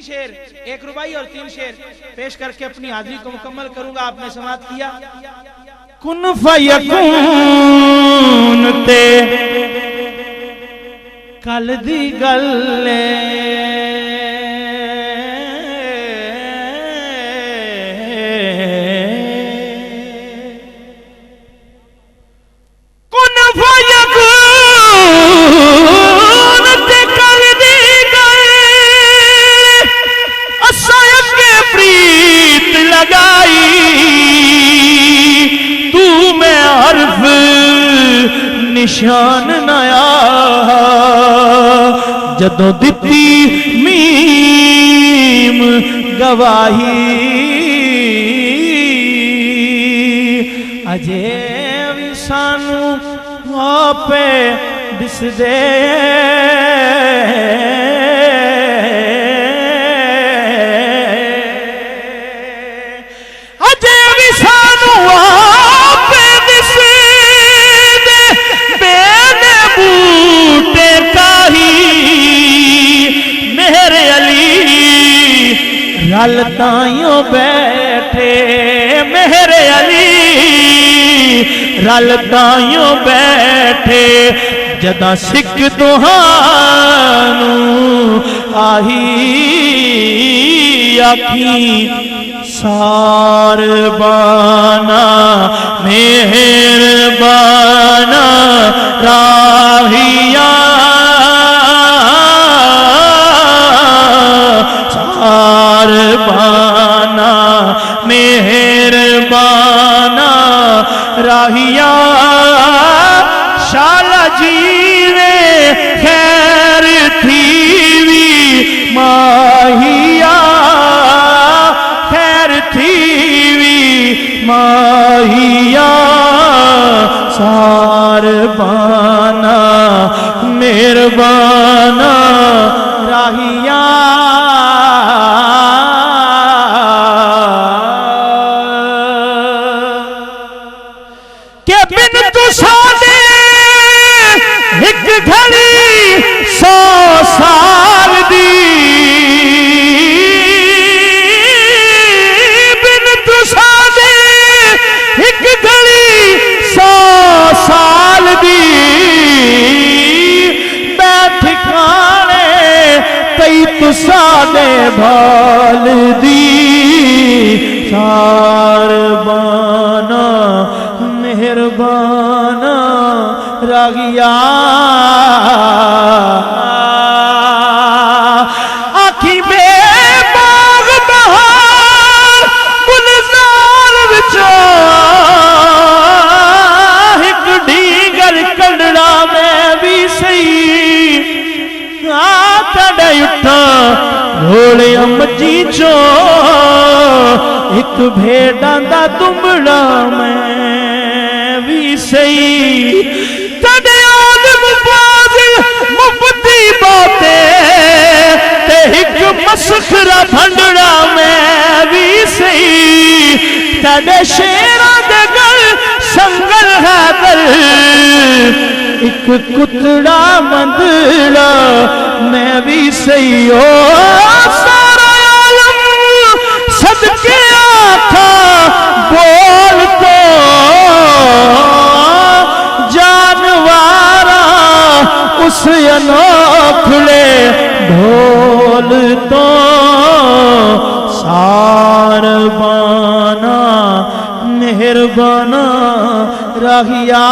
शेर, एक रुबाई और 3 शेर पेश करके अपनी हाजिरी को मुकम्मल करूंगा। आपने समाप्त किया। कुन फयकून ते कल दी गल निशान नया जदों दिती मीम गवाही अजे भी सानू आपे दिसदे अजे भी सानू आपे दिसदे बूटे काही मेरे अली रल ताइयों बैठे मेरे अली रल ताइयों बैठे जदा सिख तुहानू आही आखी सार बाना मेहरबाना राहिया सार बाना मेहरबाना राहिया शाला जीवे खैर थीवी माहिया खैर थीवी माहिया सार बाना मेहरबाना राहिया के बिन तू सादे एक घड़ी 100 साल दी बिन तू सादे एक घड़ी 100 साल दी मैं ठिकाने कई तुसा दे भाल दी सार बाना मेहरबाना रागिया आखी बेबाग बहार गुलजार विचो एक ढींगर कंडड़ा में भी सही तड़े उठा घोड़े मची चो एक भेड़ा दा दुमड़ा में भी सही तड़े आदम फाजिल मुफ्ती बातें ते एक मसखरा भंडड़ा में भी सही तड़े शेरा दे गल संगल है गल एक कुतड़ा मंदड़ा मैं भी सही हो सारा आलम सदके आखा बोल तो जानवारा उस अनोखड़े ढोल तो सार बाना मेहरबाना राहिया